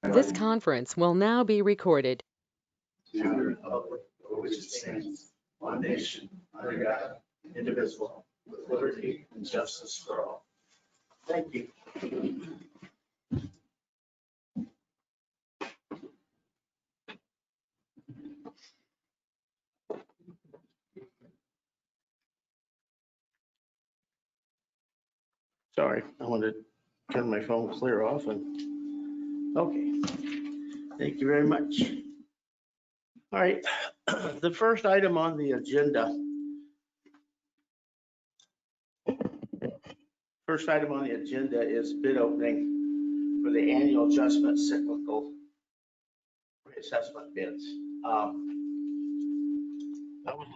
This conference will now be recorded. To the republic for which it stands, one nation, under God, indivisible, with liberty and justice for all. Thank you. Sorry, I wanted to turn my phone clear off and, okay. Thank you very much. All right, the first item on the agenda. First item on the agenda is bid opening for the annual adjustment cyclical reassessment bids. I would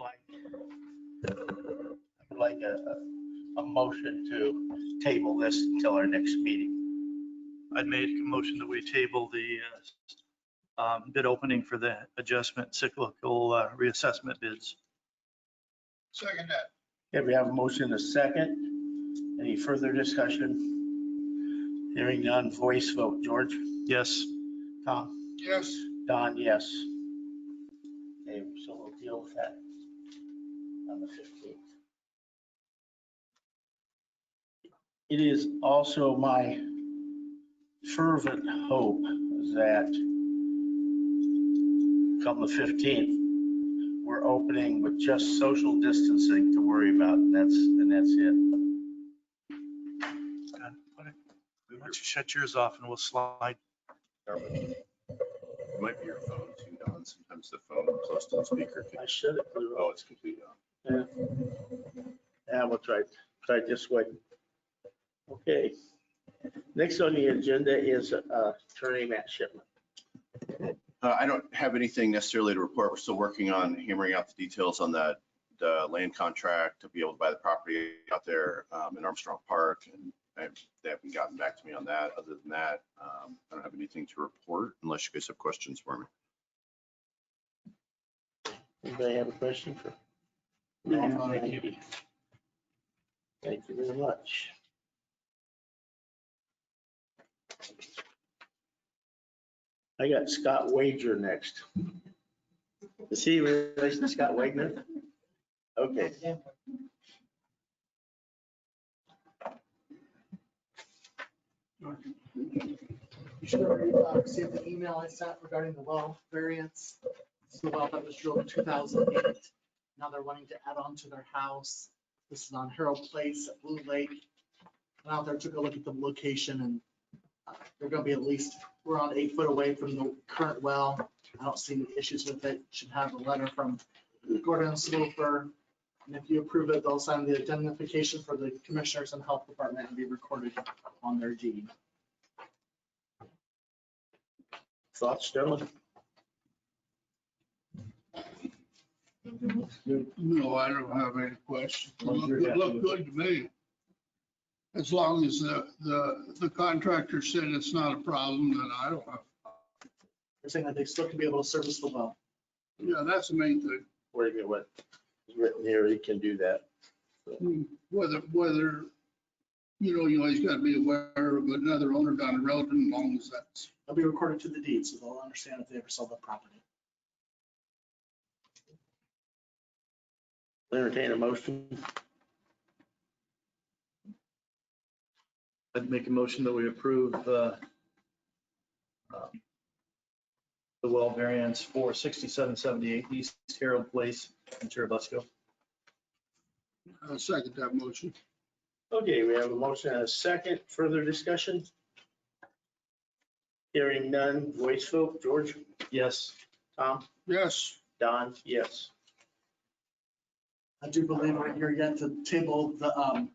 like a motion to table this until our next meeting. I'd make a motion that we table the bid opening for the adjustment cyclical reassessment bids. Second that. Okay, we have a motion and a second. Any further discussion? Hearing none, voice vote. George? Yes. Tom? Yes. Don, yes. Okay, so we'll deal with that on the 15th. It is also my fervent hope that come the 15th, we're opening with just social distancing to worry about, and that's it. Why don't you shut yours off and we'll slide. It might be your phone too, Don. Sometimes the phone close to the speaker. I should have blew Oh, off. it's completely off. Yeah, we'll try this way. Okay. Next on the agenda is Attorney Matt Shipman. I don't have anything necessarily to report. We're still working on hammering out the details on the land contract to be able to buy the property out there in Armstrong Park. And they haven't gotten back to me on that. Other than that, I don't have anything to report unless you guys have questions for me. Anybody have a question for? No, Thank you. Thank you very much. I got Scott Wager next. Is he related to Scott Wagner? Okay. You should have received the email I sent regarding the well variance. This is the well that was drilled in 2008. Now they're wanting to add on to their house. This is on Harold Place at Blue Lake. Went out there, took a look at the location, and they're going to be at least, we're on 8 foot away from the current well. I don't see any issues with it. Should have a letter from Gordon Sloper. And if you approve it, they'll sign the identification for the commissioners and health department and be recorded on their deed. Thoughts, gentlemen? No, I don't have any questions. Look good to me. As long as the contractor said it's not a problem, then I don't have. They're saying that they still can be able to service the well. Yeah, that's the main thing. Where you went, it's written here, he can do that. Whether, he's got to be aware of another owner down the road, and as long as that's. They'll be recorded to the deed, so they'll understand if they ever sell the property. Entertain a motion. I'd make a motion that we approve the well variance for 6778 East Harold Place in Churubusco. I'll second that motion. Okay, we have a motion and a second. Further discussion? Hearing none, voice vote. George? Yes. Tom? Yes. Don? Yes. I do believe we're here yet to table the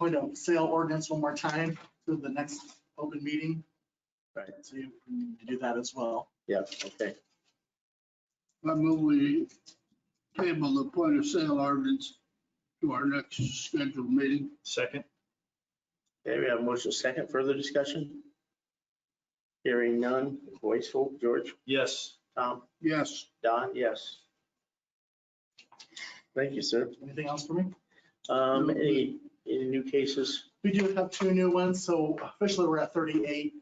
point of sale ordinance one more time to the next open meeting. Right. So you need to do that as well. Yeah, okay. I move we table the point of sale ordinance to our next scheduled meeting. Second. Okay, we have a motion second. Further discussion? Hearing none, voice vote. George? Yes. Tom? Yes. Don? Yes. Thank you, sir. Anything else for me? Any new cases? We do have 2 new ones. So officially we're at 38.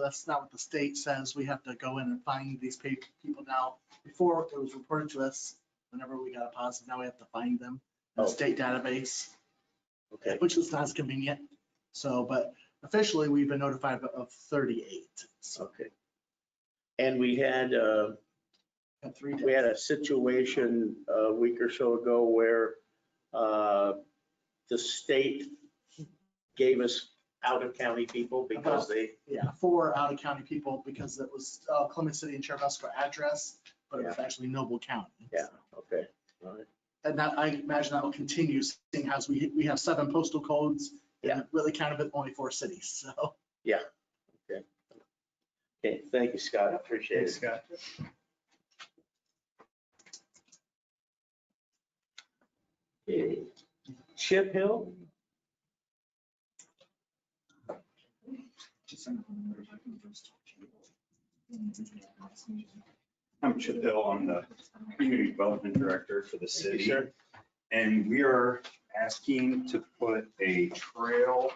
That's not what the state says. We have to go in and find these people now. Before it was reported to us, whenever we got a positive, now we have to find them in the Oh. state database, Okay, which is not as convenient. So, but officially, we've been notified of 38. So okay. And we had three we had days. a situation a week or so ago where the state gave us out-of-county people because they, Yeah, 4 out-of-county people because it was Clement City and Cherubusco address, but it was actually Noble County. yeah, okay, all right. And that, I imagine that will continue, seeing as we have 7 postal codes. Yeah. And really counted it only 4 cities, so. Yeah, okay. Okay, thank you, Scott, I appreciate it. Scott. Okay. Chip Hill? I'm Chip Hill. I'm the Community Development Director for the Thank you, city. sir. And we are asking to put a trail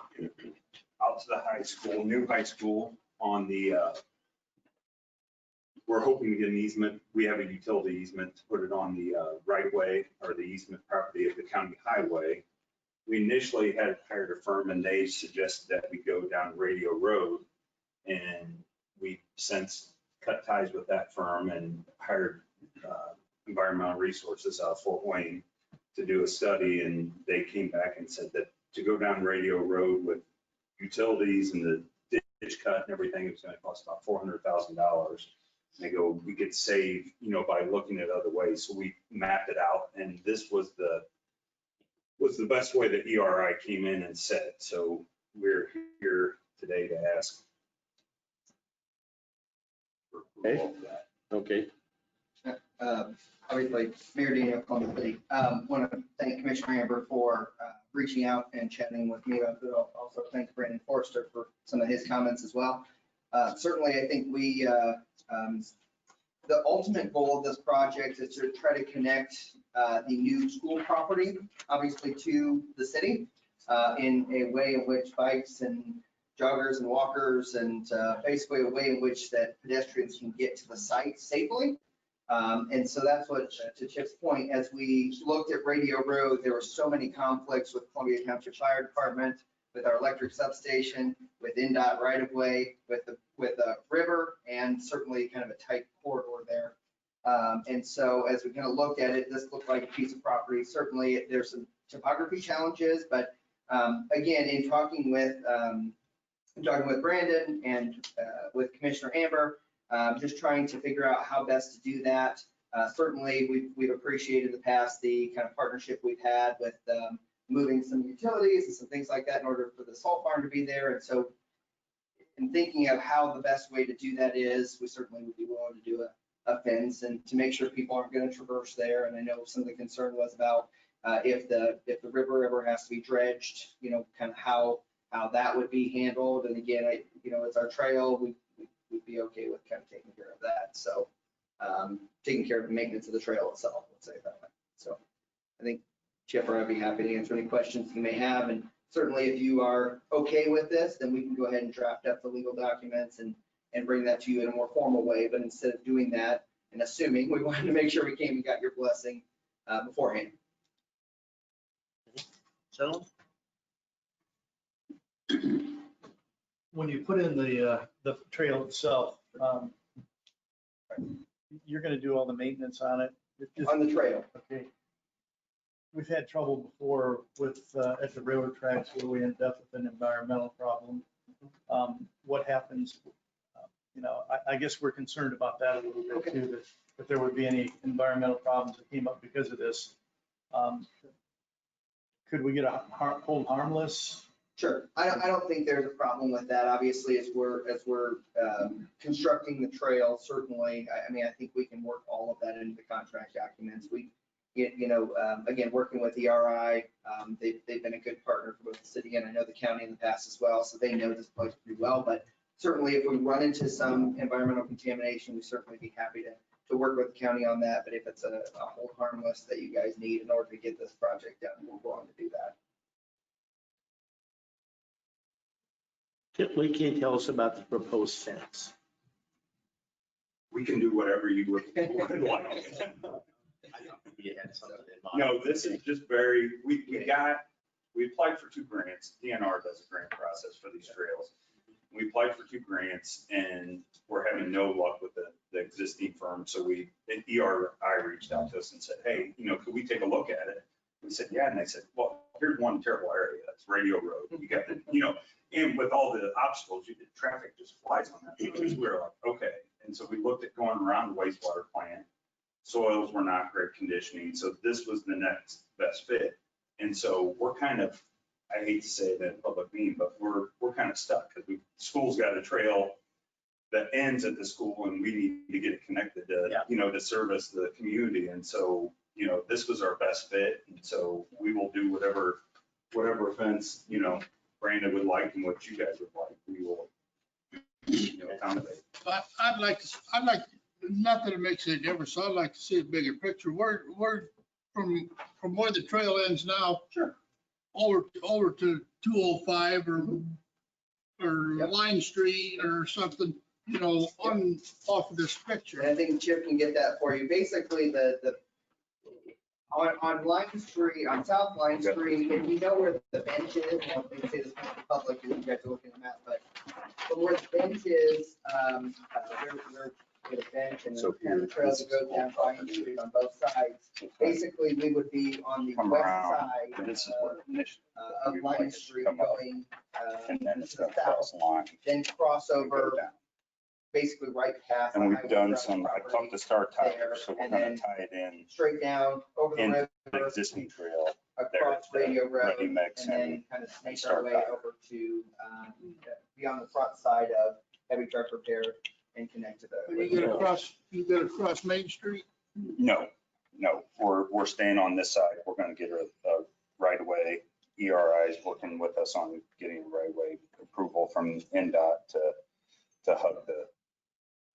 out to the high school, new high school on the, we're hoping to get an easement. We have a utility easement to put it on the right of way or the easement property of the county highway. We initially had hired a firm and they suggested that we go down Radio Road. And we since cut ties with that firm and hired environmental resources out of Fort Wayne to do a study. And they came back and said that to go down Radio Road with utilities and the ditch cut and everything, it's going to cost about $400,000. They go, we could save, by looking at other ways. So we mapped it out, and this was the best way that ERI came in and said. So we're here today to ask for approval of that. Okay, Obviously, Mayor Daniel, Columbus City. Want to thank Commissioner Amber for reaching out and chatting with me about it. Also thank Brandon Forrester for some of his comments as well. Certainly, I think the ultimate goal of this project is to try to connect the new school property, obviously, to the city in a way in which bikes and joggers and walkers and basically a way in which that pedestrians can get to the site safely. And so that's what, to Chip's point, as we looked at Radio Road, there were so many conflicts with Columbia Township Fire Department, with our electric substation, with NDOT right of way, with the river, and certainly kind of a tight corridor there. And so as we kind of looked at it, this looked like a piece of property. Certainly there's some topography challenges, but again, in talking with Brandon and with Commissioner Amber, just trying to figure out how best to do that. Certainly, we've appreciated in the past the kind of partnership we've had with moving some utilities and some things like that in order for the salt farm to be there. And so in thinking of how the best way to do that is, we certainly would be willing to do a fence and to make sure people aren't going to traverse there. And I know some of the concern was about if the river ever has to be dredged, kind of how that would be handled. And again, it's our trail. We'd be okay with kind of taking care of that. So taking care of the maintenance of the trail itself, let's say that way. So I think Chip or I'd be happy to answer any questions you may have. And certainly if you are okay with this, then we can go ahead and draft up the legal documents and bring that to you in a more formal way. But instead of doing that and assuming, we wanted to make sure we came and got your blessing beforehand. so, When you put in the trail itself, you're going to do all the maintenance on it. On the trail. Okay. We've had trouble before with, at the railroad tracks where we end up with an environmental problem. What happens, I guess we're concerned about that a little bit too, that if there would be any environmental problems that came up because of this. Could we get a hold harmless? Sure. I don't think there's a problem with that. Obviously, as we're constructing the trail, certainly, I think we can work all of that into the contract documents. Again, working with ERI, they've been a good partner for both the city and I know the county in the past as well, so they know this place pretty well. But certainly, if we run into some environmental contamination, we'd certainly be happy to work with the county on that. But if it's a hold harmless that you guys need in order to get this project done, we're willing to do that. What can you tell us about the proposed fence? We can do whatever you would like. You had something in mind. No, this is just we applied for 2 grants. DNR does a grant process for these trails. We applied for 2 grants and we're having no luck with the existing firm. So ERI reached out to us and said, hey, could we take a look at it? We said, yeah. And they said, well, here's one terrible area. That's Radio Road. You got and with all the obstacles, traffic just flies on that. So we were like, okay. And so we looked at going around the wastewater plant. Soils were not great conditioning. So this was the next best fit. And so we're kind of, I hate to say it in public meeting, but we're kind of stuck because school's got a trail that ends at the school and we need to get it connected to, to service the community. And so, this was our best fit. And so we will do whatever fence, Brandon would like and what you guys would like. We will accommodate. I'd like, not that it makes any difference, I'd like to see a bigger picture. We're from where the trail ends now. Sure. Over to 205 or Yep. Line Street or something, off of this picture. And I think Chip can get that for you. Basically, on Line Street, on South Line Street, if you know where the bench is, I don't think it's public, because you guys are looking at the map, but from where the bench is, we're at a bench and So the trail that goes down Line Street on both sides. Basically, we would be on the Come west around. side This is where initially. of Line Street going And then it's gonna south, cross the line. then cross and go over down. basically right past. And the we've highway done garage some, I property, talked to Star there, Tire, so we're and gonna then tie it in straight down over the in the river, existing trail. across Radio Road, Ready mix and then and kind of snake our start way back. over to be on the front side of heavy truck repair and connect to the. You gotta cross Main Street. no, we're staying on this side. We're gonna get a right of way. ERI is working with us on getting a right of way approval from NDOT to hug the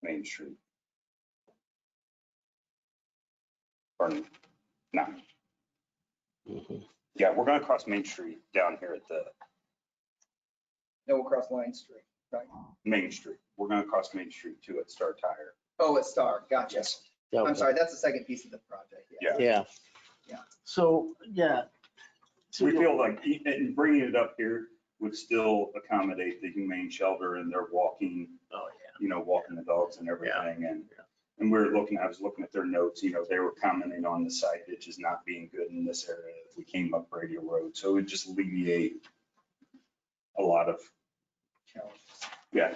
Main Street. Or no. Yeah, we're gonna cross Main Street down here at the No, across Line Street, right? Main Street. We're gonna cross Main Street too at Star Tire. Oh, it's Star, gotcha. Yes. I'm sorry, that's the second piece of the project. Yeah. Yeah. Yeah. So, yeah. We feel like and bringing it up here would still accommodate the humane shelter and their walking, Oh, yeah. walking the dogs and everything. And I was looking at their notes, they were commenting on the site ditches not being good in this area. We came up Radio Road, so it would just alleviate a lot of, yeah.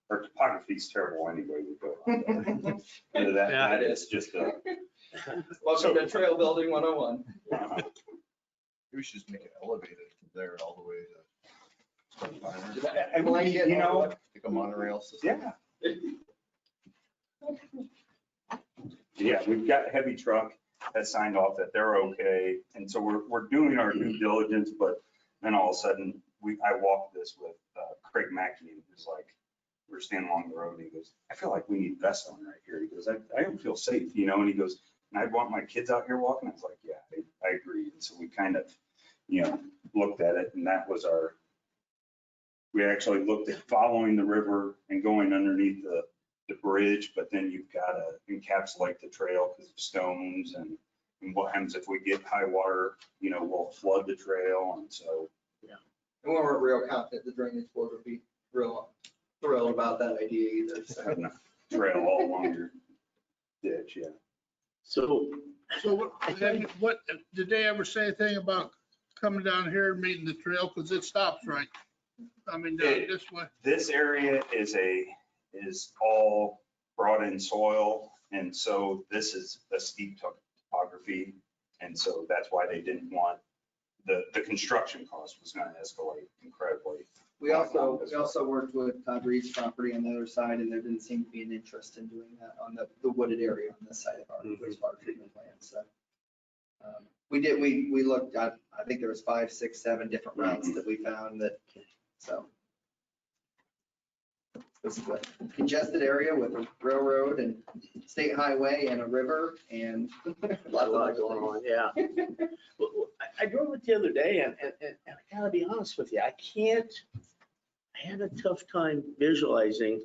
Our topography is terrible anyway. We go on there. That is just a. Welcome to Trail Building 101. We should just make it elevated from there all the way to. And Like a monorail system. yeah. Yeah, we've got heavy truck that signed off that they're okay. And so we're doing our due diligence, but then all of a sudden I walked this with Craig Mackey and he was like, we're standing along the road. And he goes, I feel like we need vests on right here. He goes, I don't feel safe, and he goes, and I want my kids out here walking. I was like, yeah, I agree. And so we kind of, looked at it and that was we actually looked at following the river and going underneath the bridge, but then you've got to encapsulate the trail because of stones and what happens if we get high water, we'll flood the trail. And so, And we weren't real confident the drainage board would be real thrilled about that idea either. So. having a trail all along your ditch, yeah. So, So what, did they ever say anything about coming down here and meeting the trail? Because it stops right, down this way. This area is all brought in soil. And so this is a steep topography. And so that's why they didn't want, the construction cost was going to escalate incredibly. We also worked with Todd Reed's property on the other side, and there didn't seem to be an interest in doing that on the wooded area on this side of our wastewater treatment plant. So we looked at, I think there was 5, 6, 7 different routes that we found that, so. This is a congested area with a railroad and state highway and a river and A lots of lot other going things. on, yeah. Well, I drove it the other day and I gotta be honest with you, I had a tough time visualizing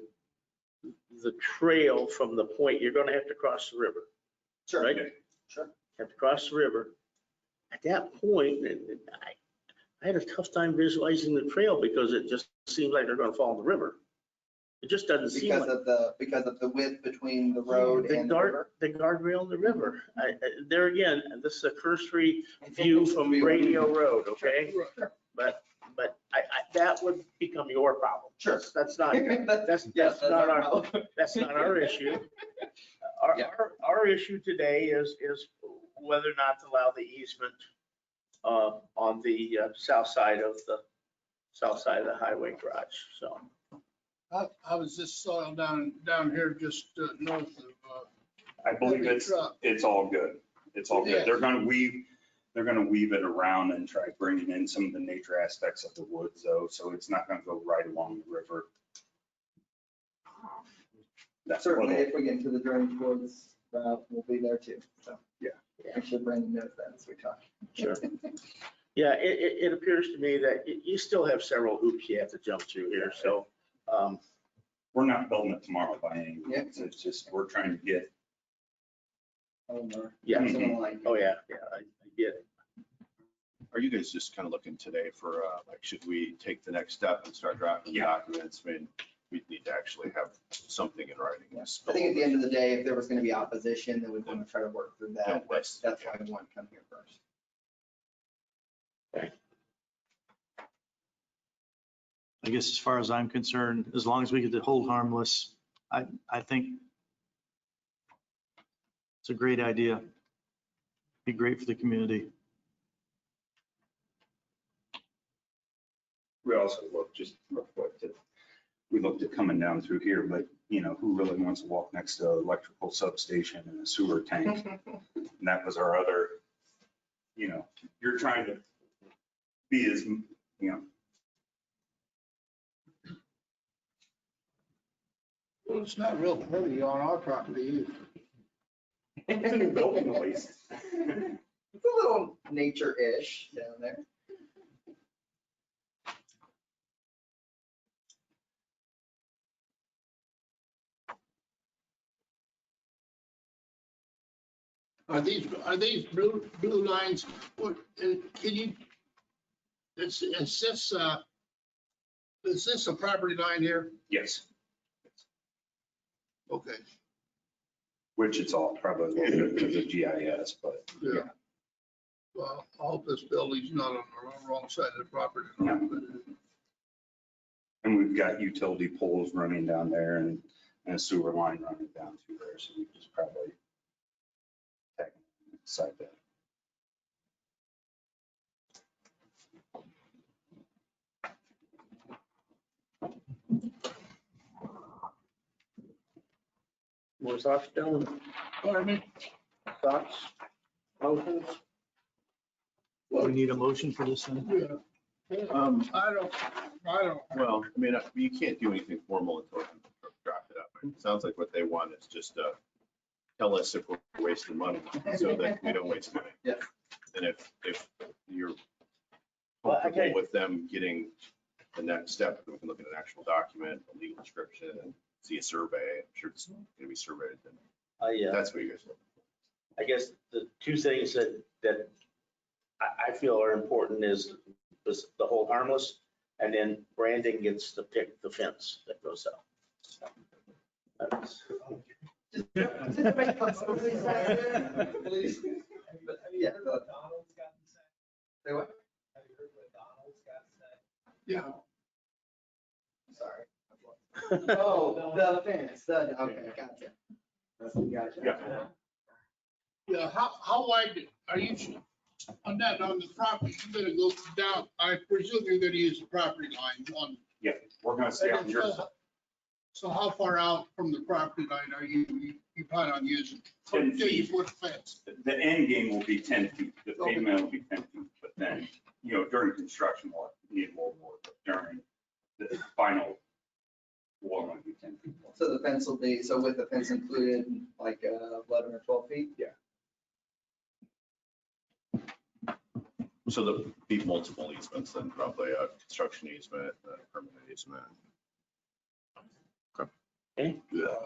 the trail from the point you're gonna have to cross the river, Sure. right? Sure. Have to cross the river. At that point, I had a tough time visualizing the trail because it just seems like they're gonna fall in the river. It just doesn't seem Because like. of the width between the road and the river. The guardrail in the river. There again, this is a cursory view from Radio Road, okay? But that would become your problem. Sure. That's not, Yes, that's not our, problem. that's not our issue. Yeah. Our issue today is whether or not to allow the easement on the south side of the highway garage, so. How is this soil down here just north of? I believe it's all good. It's all Yeah. good. They're gonna weave it around and try bringing in some of the nature aspects of the woods though, so it's not gonna go right along the river. That's what Certainly, if we get into the drainage woods route, we'll be there too. So. Yeah. I should bring notes that as we talk. Sure. Yeah, it appears to me that you still have several hoops you have to jump through here, so. We're not building it tomorrow by any Yeah. means. It's just, we're trying to get, Yeah. Something like. Oh, yeah, I get it. Are you guys just kind of looking today for, like, should we take the next step and start drafting Yeah. documents? I mean, we need to actually have something in writing. I think at the end of the day, if there was going to be opposition, then we'd want to try to work through Yeah, that. That's that's- why we want to come here first. I guess as far as I'm concerned, as long as we get the hold harmless, I think it's a great idea. Be great for the community. we also looked just real quick to, we looked at coming down through here, but you know, who really wants to walk next to an electrical substation and a sewer tank? And that was our other, you know, you're trying to be as, you know, Well, it's not real pretty on our property either. building noise. It's a little nature-ish down there. Are these blue lines, what, can you, is this a property line here? Yes, Okay, which it's all probably a little bit because of GIS, but yeah. Well, I hope this building's not on the wrong side of the property line, but and we've got utility poles running down there and a sewer line running down through there, so we just probably decide that. More thoughts, gentlemen? pardon me? Thoughts? Motions? We need a motion for this thing. Yeah. I don't, Well, I mean, you can't do anything formal until you draft it up. It sounds like what they want is just tell us if we're wasting money so that we don't waste money. Yeah. And if you're Well, comfortable okay. with them getting the next step, we can look at an actual document, a legal description, and see a survey. I'm sure it's going to be surveyed. And that's what you guys want. I guess the two things that I feel are important is the whole harmless, and then Brandon gets to pick the fence that goes up. That's- Yeah. Say what? yeah. Sorry. Oh, the fence, okay, gotcha. Gotcha. Yeah, how wide are you, on the property, you're gonna go down, I presume you're gonna use the property line on. Yeah, we're gonna stay on your side. So how far out from the property line are you plan on using? 10 feet. 10-foot fence. The end game will be 10 feet, the pavement will be 10 feet, but then, you know, during construction, we'll need more, but during the final, we'll So the fence will be, so with the fence included, like 11 or 12 feet? So there'll be multiple easements, then probably a construction easement, a permanent easement. Okay. Yeah.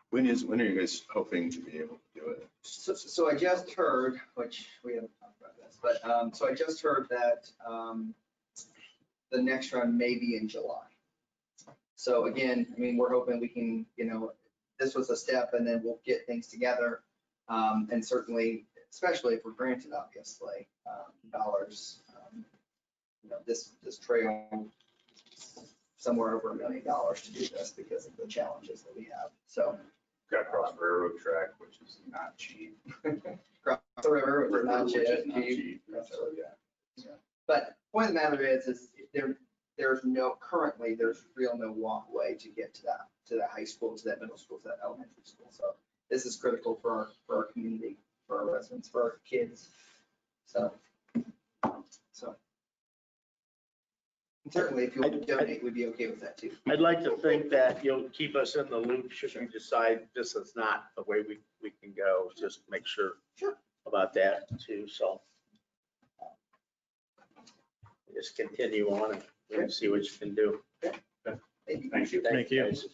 When are you guys hoping to be able to do it? So I just heard, which we haven't talked about this, but so I just heard that the next round may be in July. So again, I mean, we're hoping we can, this was a step and then we'll get things together. And certainly, especially if we're granted, obviously, dollars, this trail, somewhere over $1 million to do this because of the challenges that we have. So Got across the railroad track, which is not cheap. cross the river, which is not Which is cheap. not cheap, so, yeah. But point of the matter is there's currently real no walkway to get to that high school, to that middle school, to that elementary school. So this is critical for our community, for our residents, for our kids. So certainly if you want to donate, we'd be okay with that too. I'd like to think that you'll keep us in the loop should we decide this is not the way we can go. Just make sure about that too, so. Just continue on and we can see what you can do. Thank you. Thank you. Thank you. guys.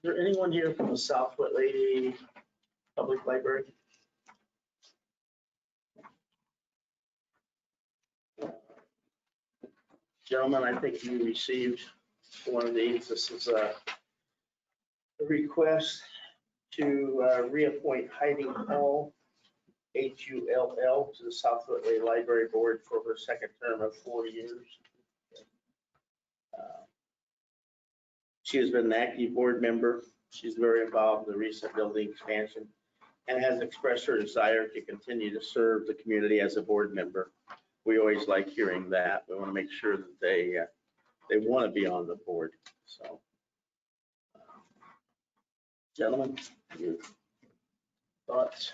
Is there anyone here from the South Whitley Public Library? Gentlemen, I think you received one of these. This is a request to reappoint Heidi Hall, Hull, to the South Whitley Library Board for her second term of 4 years. She has been an active board member. She's very involved in the recent building expansion and has expressed her desire to continue to serve the community as a board member. We always like hearing that. We want to make sure that they want to be on the board. So, gentlemen, your thoughts?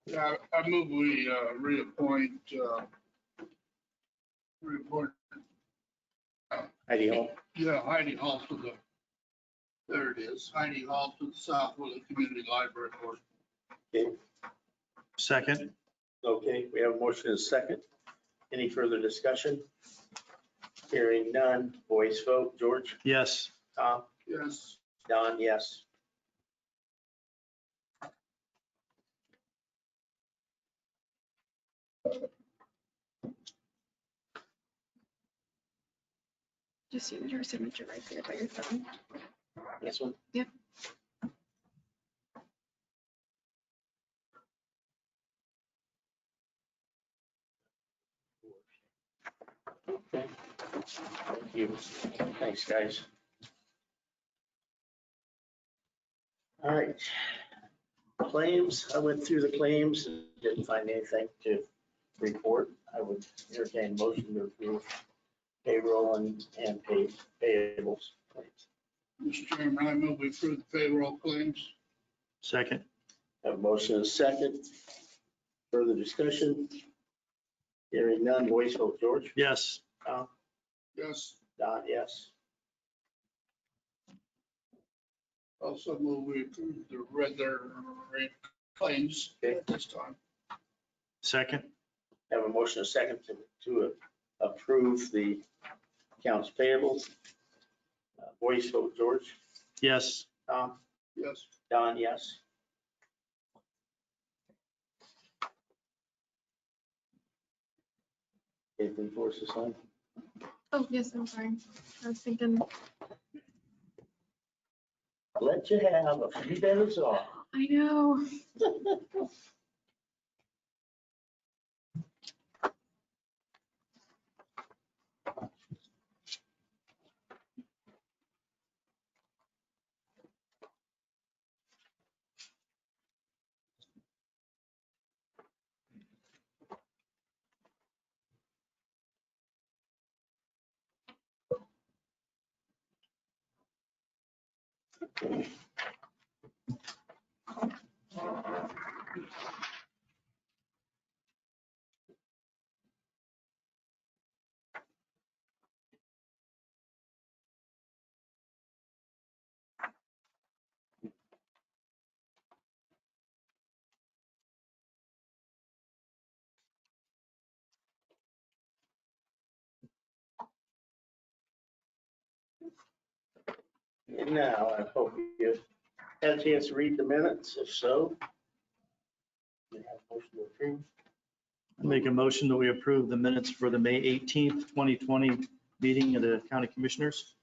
Yeah, I move we reappoint Heidi Hall. Heidi Hall to there it is, Heidi Hall to the South Whitley Community Library Board. Okay. Second. Okay, we have a motion and a second. Any further discussion? Hearing none, voice vote. George? Yes. Tom? Yes. Don, yes. Just use your signature right there by your thumb. This one? Yep. Okay. Thank you. Thanks, guys. All right. Claims, I went through the claims and didn't find anything to report. I would entertain motion to approve payroll and payables. Mr. Chairman, I move we approve the payroll claims. Second. Have a motion and a second. Further discussion? Hearing none, voice vote. George? Yes. Tom? Yes. Don, yes. Also move we approve the regular rate claims at this time. Second. Have a motion and a second to approve the accounts payable. Voice vote. George? Yes. Tom? Yes. Don, yes. Anything for us to sign? Oh, yes, I'm sorry. I was thinking, Let you have a few days off. I know. Now, I hope you had a chance to read the minutes. If so, we have a motion to approve. I make a motion that we approve the minutes for the May 18th, 2020 meeting of the county commissioners.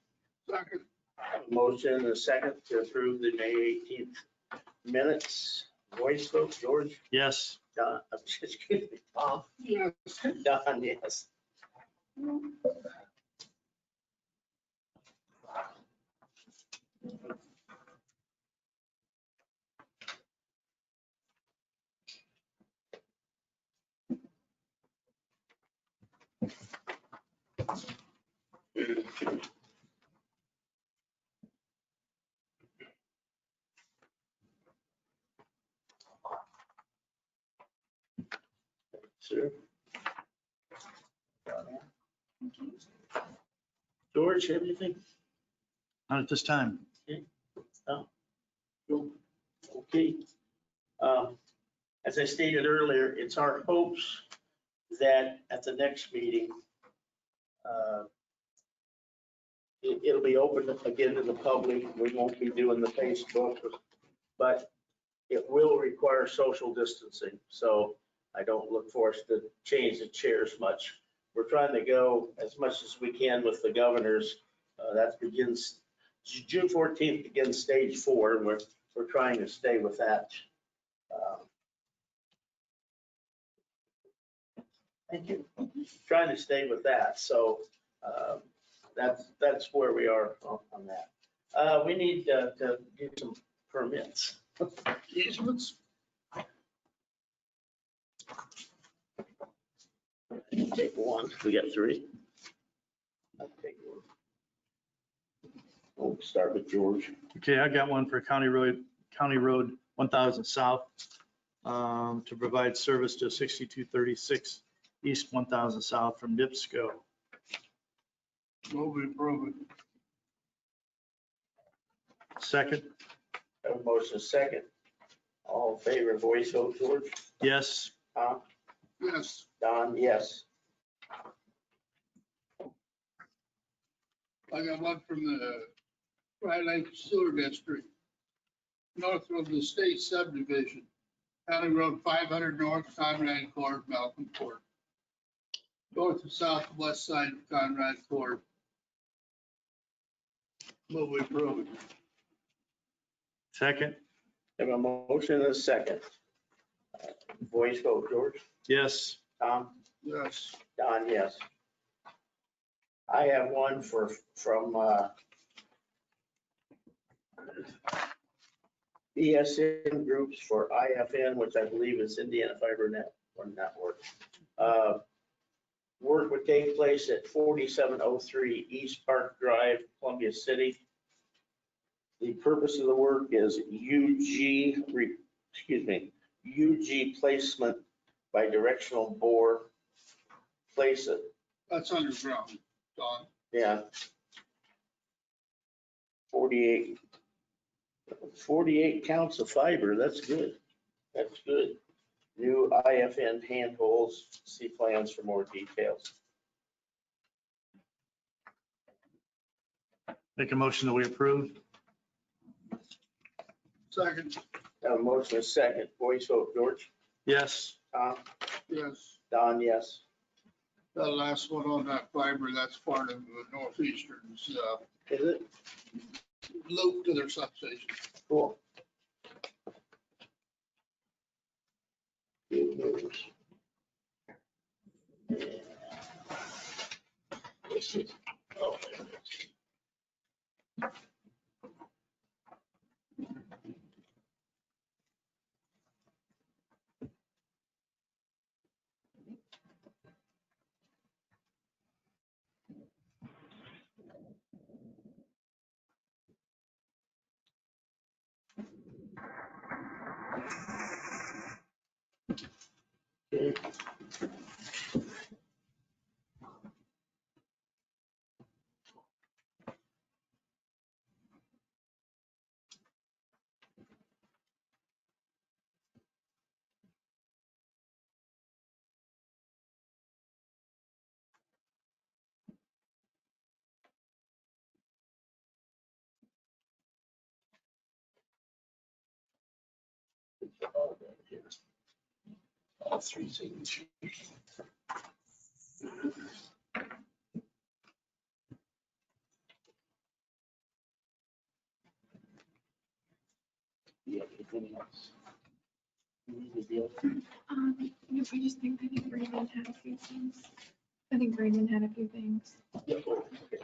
Second, A motion and a second to approve the May 18th minutes. Voice vote, George? Yes. Don, excuse me, Tom? yes, Don, yes. Sir? George, have anything? Not at this time. Okay. As I stated earlier, it's our hopes that at the next meeting, it'll be open again to the public. We won't be doing the Facebook, but it will require social distancing. So I don't look for us to change the chairs much. We're trying to go as much as we can with the governors. That begins, June 14th begins stage 4, and we're trying to stay with that. Thank you. Trying to stay with that. So that's where we are on that. We need to get some permits. easements, Take one. We got 3. I'll take one. We'll start with George. Okay, I got one for County Road 1000 South to provide service to 6236 East 1000 South from NIPSCO. will be proven. Second, Have a motion second. All in favor, voice vote, George? yes. Tom? Yes, Don, yes. I got one from the Dry Lake Sewer District, north of the state subdivision, County Road 500 North, Conrad Court, Malcolm Court. North and southwest side of Conrad Court. Will be proven. Second, Have a motion and a second. Voice vote, George? yes. Tom? Yes, Don, yes. I have one from ESN groups for IFN, which I believe is Indiana Fiber Net or Network. Work would take place at 4703 East Park Drive, Columbia City. The purpose of the work is UG placement by directional bore. Place it, that's underground, Don. yeah. 48 counts of fiber, that's good. That's good. New IFN handholds, see plans for more details. Make a motion that we approve. Second, Have a motion, a second, voice vote, George? Yes. Tom? yes, Don, yes. the last one on that fiber, that's part of the Northeastern's Is it? loop to their substation. Cool. Good news. Yeah. This is- oh, there it is. Okay. All three signatures. Yeah, anything else? You need to deal with? No, I just think, I think Brandon had a few things. I think Brandon had a few things. Yeah, okay.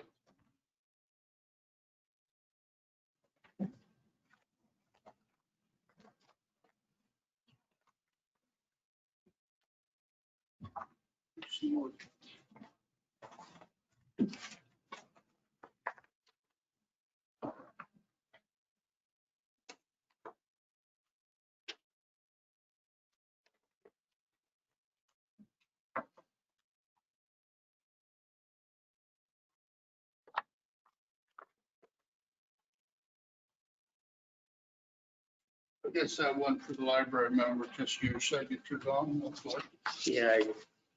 I guess that one for the library member, just your signatures on, that's what. Yeah. I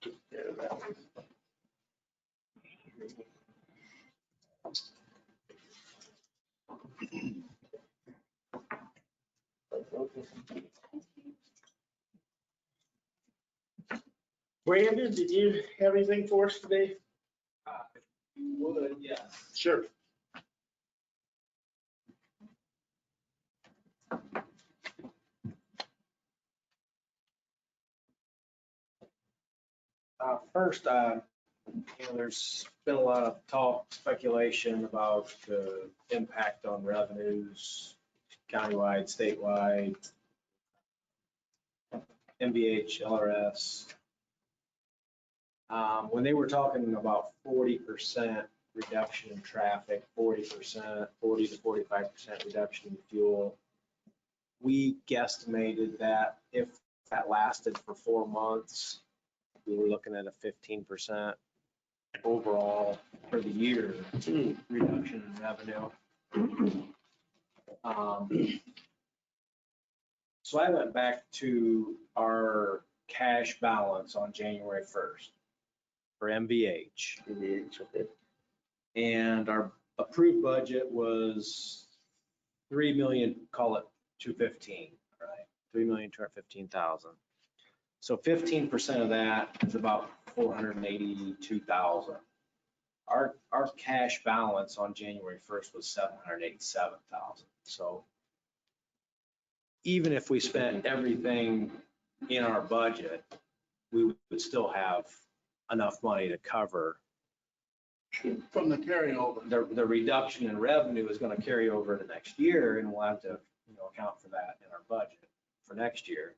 took care of that one. Brandon, did you have anything for us today? Would, yes. Sure. First, there's been a lot of talk, speculation about the impact on revenues, countywide, statewide, MBH, LRS. When they were talking about 40% reduction in traffic, 40%, 40 to 45% reduction in fuel, we guesstimated that if that lasted for 4 months, we were looking at a 15% overall for the year reduction in revenue. So I went back to our cash balance on January 1st for MBH. Okay. And our approved budget was 3 million, call it 215, right? 3,215,000. So 15% of that is about 482,000. Our cash balance on January 1st was 787,000. So even if we spent everything in our budget, we would still have enough money to cover. From the carryover. The reduction in revenue is going to carry over to next year, and we'll have to, account for that in our budget for next year.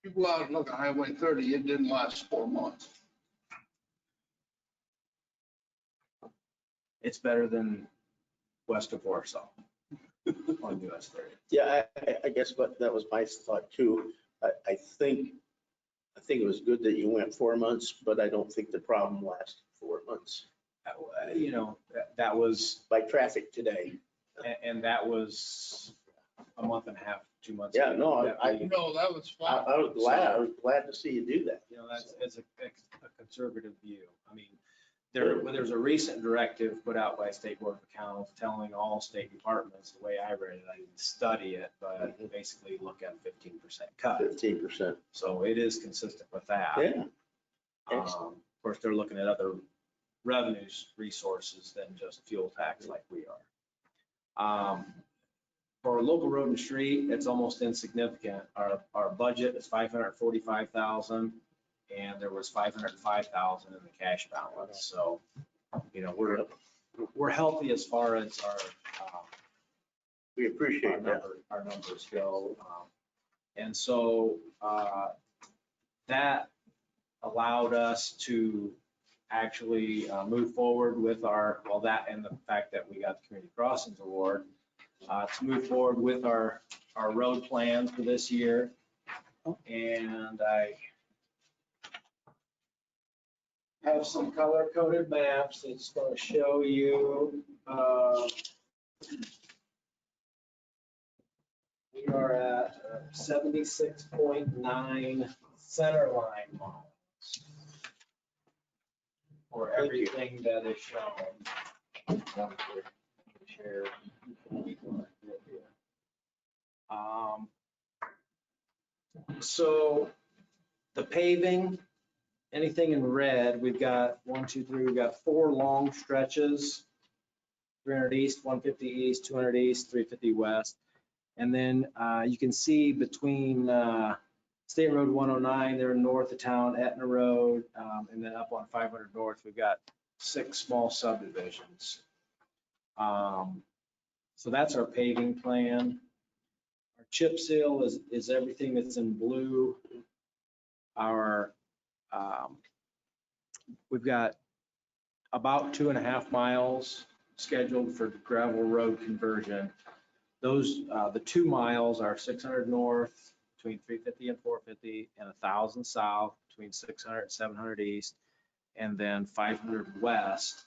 You go out and look at Highway 30, it didn't last 4 months. It's better than west of Warsaw on US 30. Yeah, I guess that was my thought too. I think it was good that you went 4 months, but I don't think the problem lasted 4 months. That was, By traffic today. and that was a month and a half, 2 months. Yeah, ago. no, No, that was fine. I was glad to see you do that. That's a conservative view. I mean, there's a recent directive put out by State Board of Accounts telling all state departments, the way I read it, I didn't study it, but basically look at 15% cut. 15%. So it is consistent with that. Yeah. Of course, they're looking at other revenues, resources than just fuel tax like we are. For local road and street, it's almost insignificant. Our budget is 545,000, and there was 505,000 in the cash balance. So, we're healthy as far as our We appreciate that. our numbers go. And so that allowed us to actually move forward with that and the fact that we got the Community Crossings Award, to move forward with our road plan for this year. And I have some color-coded maps that's going to show you. We are at 76.9 center line miles for everything that is shown. So the paving, anything in red, we've got 1, 2, 3, we've got 4 long stretches. 300 east, 150 east, 200 east, 350 west. And then you can see between State Road 109, there north of town, Etna Road, and then up on 500 North, we've got 6 small subdivisions. So that's our paving plan. Our chip seal is everything that's in blue. Our we've got about 2.5 miles scheduled for gravel road conversion. Those, the 2 miles are 600 north between 350 and 450 and 1,000 south between 600 and 700 east, and then 500 west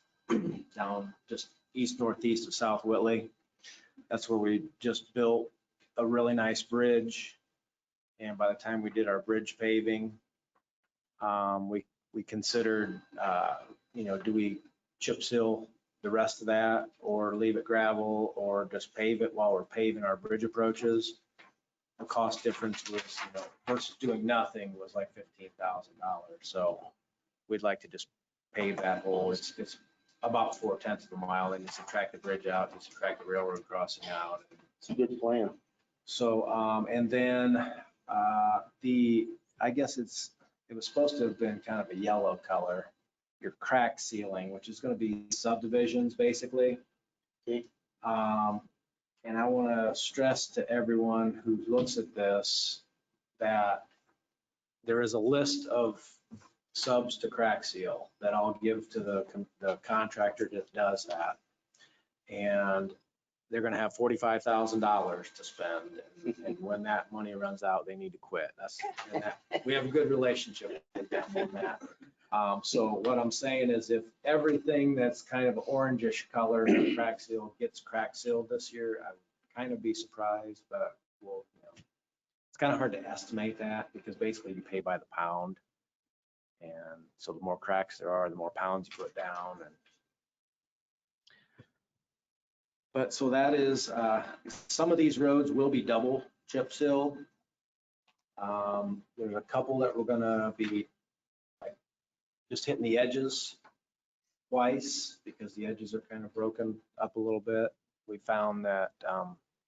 down just east northeast of South Whitley. That's where we just built a really nice bridge. And by the time we did our bridge paving, we considered, do we chip seal the rest of that or leave it gravel or just pave it while we're paving our bridge approaches? The cost difference was, versus doing nothing was like $15,000. So we'd like to just pave that hole. It's about 4/10 of a mile. Then you subtract the bridge out, you subtract the railroad crossing out. It's a good plan. So, and then I guess it was supposed to have been kind of a yellow color, your crack sealing, which is going to be subdivisions basically. Okay. And I want to stress to everyone who looks at this that there is a list of subs to crack seal that I'll give to the contractor that does that. And they're going to have $45,000 to spend. And when that money runs out, they need to quit. We have a good relationship with them on that. So what I'm saying is if everything that's kind of orangish color for crack seal gets crack sealed this year, I would kind of be surprised, but it's kind of hard to estimate that because basically you pay by the pound. And so the more cracks there are, the more pounds you put down. But so that is, some of these roads will be double chip seal. There's a couple that we're gonna be like just hitting the edges twice because the edges are kind of broken up a little bit. We found that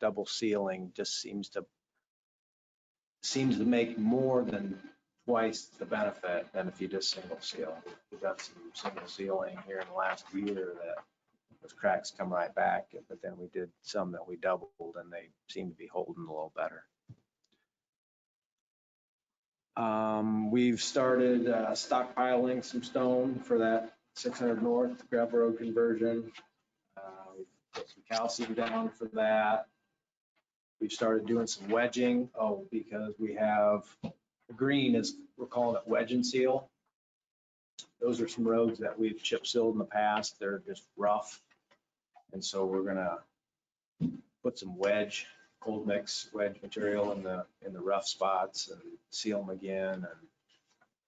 double sealing just seems to make more than twice the benefit than if you just single seal. We've got some single sealing here in the last year that those cracks come right back, but then we did some that we doubled and they seem to be holding a little better. We've started stockpiling some stone for that 600 north gravel road conversion. We've put some calcium down for that. We've started doing some wedging. Because we have green, we're calling it wedge and seal. Those are some roads that we've chip sealed in the past. They're just rough. And so we're gonna put some cold mix wedge material in the rough spots and seal them again, and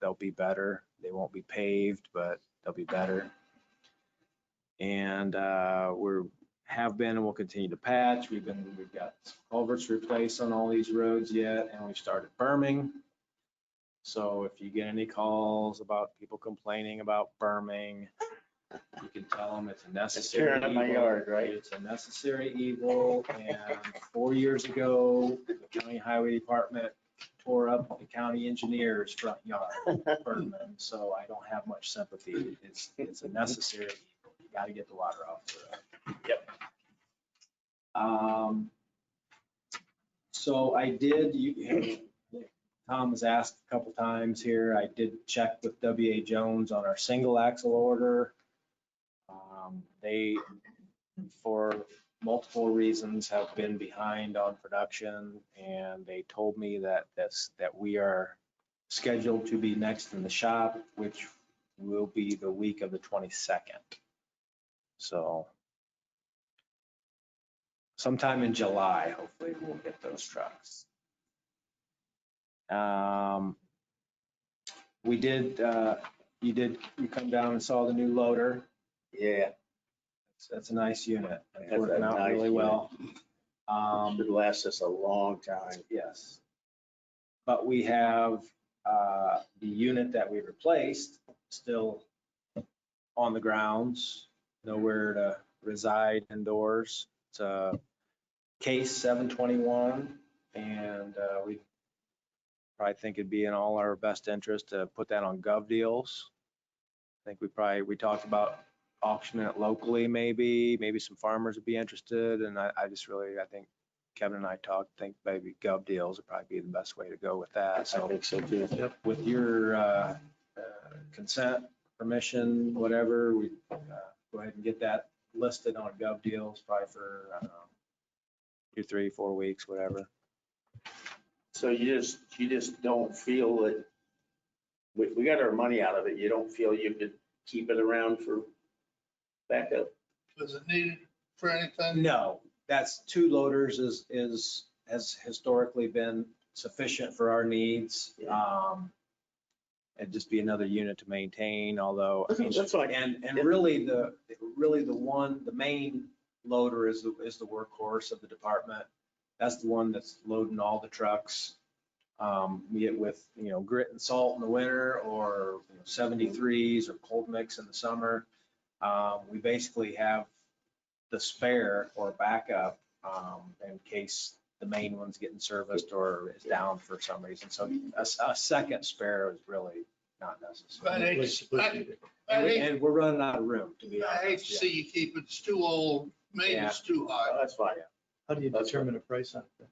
they'll be better. They won't be paved, but they'll be better. And have been and will continue to patch. We've got culverts replaced on all these roads yet, and we started berming. So if you get any calls about people complaining about berming, you can tell them it's a necessary Tearing up my evil. yard, right? It's a necessary evil. And 4 years ago, the county highway department tore up the county engineer's front yard. Berman. So I don't have much sympathy. It's a necessary evil. You got to get the water off the road. Yep. So I did, Tom has asked a couple times here, I did check with W.A. Jones on our single axle order. They, for multiple reasons, have been behind on production, and they told me that we are scheduled to be next in the shop, which will be the week of the 22nd. So sometime in July, hopefully we'll get those trucks. You come down and saw the new loader. Yeah. That's a nice unit. It's That's working a out nice really unit. well. Should last us a long time. Yes. But we have the unit that we replaced still on the grounds, nowhere to reside indoors. It's a case 721, and we probably think it'd be in all our best interest to put that on gov deals. I think we talked about auctioning it locally, maybe some farmers would be interested. And I think Kevin and I think maybe gov deals would probably be the best way to go with that. I So think so too. Yep. with your consent, permission, whatever, we go ahead and get that listed on gov deals probably for, I don't know, 2, 3, 4 weeks, whatever. So you just don't feel that, we got our money out of it. You don't feel you could keep it around for backup? Was it needed for anything? No, that's 2 loaders has historically been sufficient for our needs. It'd just be another unit to maintain, although. That's fine. And really the main loader is the workhorse of the department. That's the one that's loading all the trucks. Be it with, grit and salt in the winter, or 73s or cold mix in the summer. We basically have the spare or backup in case the main one's getting serviced or is down for some reason. So a second spare is really not necessary. And we're running out of room, to be I hate to honest. see you keep it, it's too old, maintenance too high. That's fine. How do you determine a price on it?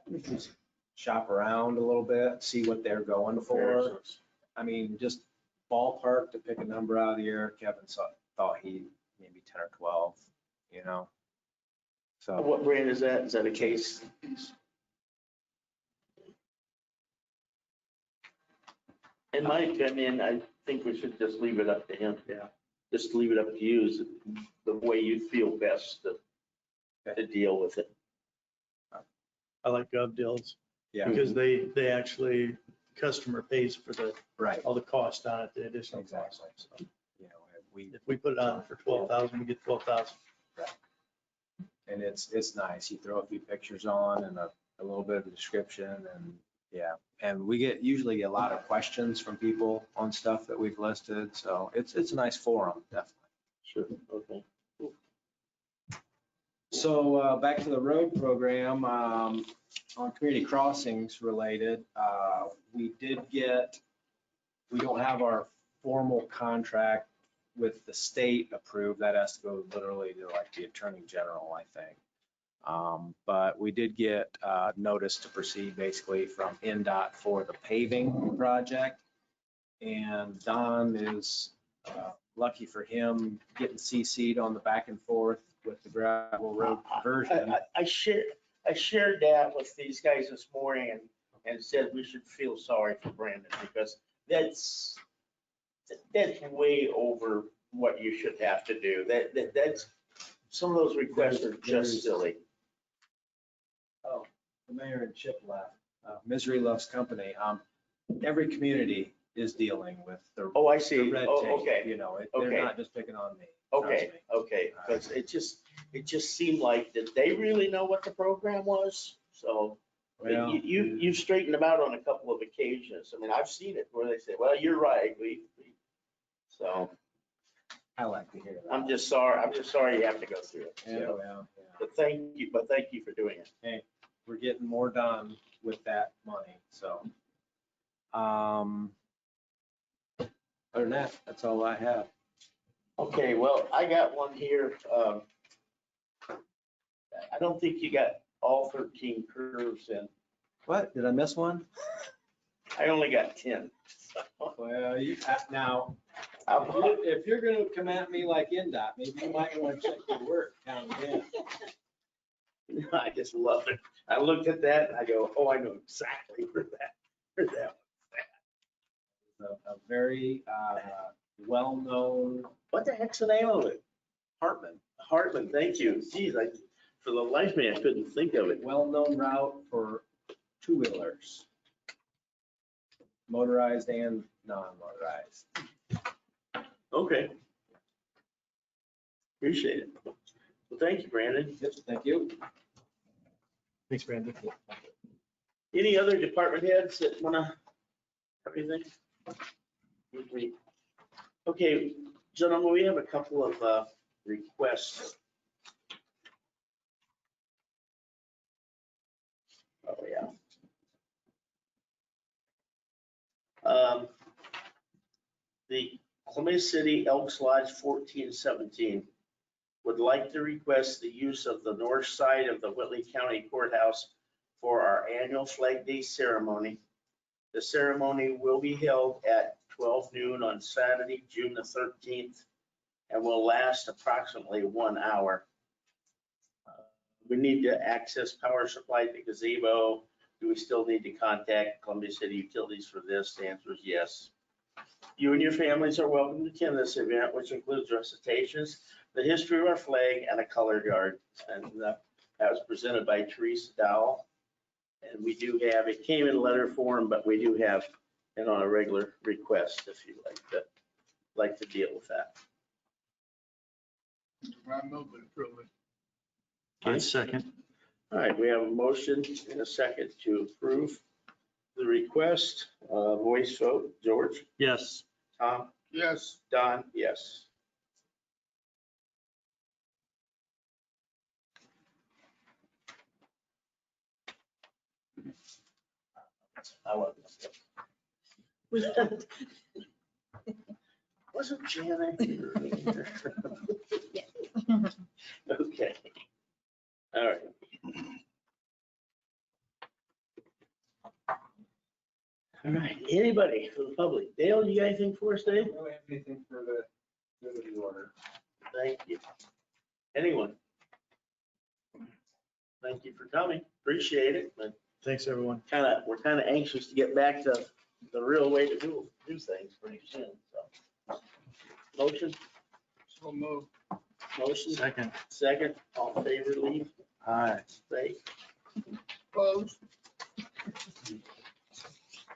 We can shop around a little bit, see what they're going for. I mean, just ballpark to pick a number out of the air. Kevin thought he maybe 10 or 12, So What brand is that? Is that a case? In my opinion, I think we should just leave it up to him. Yeah. Just leave it up to you, is the way you feel best to deal with it. I like gov deals yeah, because they actually, customer pays for right. all the cost on it, the additional cost. Exactly. So We if we put it on for 12,000, we get 12,000. and it's nice. You throw a few pictures on and a little bit of a description, and and we usually get a lot of questions from people on stuff that we've listed. So it's a nice forum, definitely. Sure, okay. So back to the road program, on community crossings related, we don't have our formal contract with the state approved. That has to go literally to like the Attorney General, I think. But we did get notice to proceed basically from NDOT for the paving project. And Don is, lucky for him, getting CC'd on the back and forth with the gravel road conversion. I shared that with these guys this morning and said we should feel sorry for Brandon, because that's way over what you should have to do. That's, some of those requests are just silly. Oh, the mayor and Chip left. Misery loves company. Every community is dealing with the Oh, I the see. red Oh, tape, okay. they're Okay. not just picking on me. trust Okay, me. okay, because it just seemed like, did they really know what the program was? So Well, you straightened them out on a couple of occasions. I mean, I've seen it where they say, well, you're right, so I like to hear that. I'm just sorry you have to go through it. Yeah, So, well, yeah. But thank you for doing it. We're getting more done with that money, so. Other than that, that's all I have. Okay, well, I got one here. I don't think you got all 13 curves in. What, did I miss one? I only got 10. Well, now, So, if you're gonna come at me like NDOT, maybe you might want to check your work, count again. I just love it. I looked at that and I go, oh, I know exactly where that. A very well-known What the heck's the name of it? Hartman, Hartman, thank you. Geez, for the life of me, I couldn't think of it. well-known route for two-wheelers, motorized and non-motorized. Okay. Appreciate it. Well, thank you, Brandon. Yep, thank you. Thanks, Brandon. Any other department heads that wanna have anything? Okay, gentlemen, we have a couple of requests. Oh, yeah. The Columbia City Elks Lodge 1417 would like to request the use of the north side of the Whitley County Courthouse for our annual Flag Day ceremony. The ceremony will be held at 12 noon on Saturday, June the 13th, and will last approximately 1 hour. We need to access power supply to gazebo. Do we still need to contact Columbia City Utilities for this? The answer is yes. You and your families are welcome to attend this event, which includes recitations, the history of our flag, and a color guard. And that was presented by Teresa Dowell. And we do have, it came in letter form, but we do have it on a regular request if you'd like to deal with that. I move to approve it. Okay. Second. All right, we have a motion and a second to approve the request. Voice vote, George, Yes. Tom, Yes, Don, yes. I wasn't. Wasn't Janet here? Okay. All right. All right, anybody from the public? Dale, you got anything for us, Dave? I don't have anything for the good of the order. Thank you. Anyone? Thank you for coming. Appreciate it, but Thanks, everyone. we're kind of anxious to get back to the real way to do things pretty soon, so. Motion, so move. motion, Second. second, all in favor, leave, Aye. say. Opposed?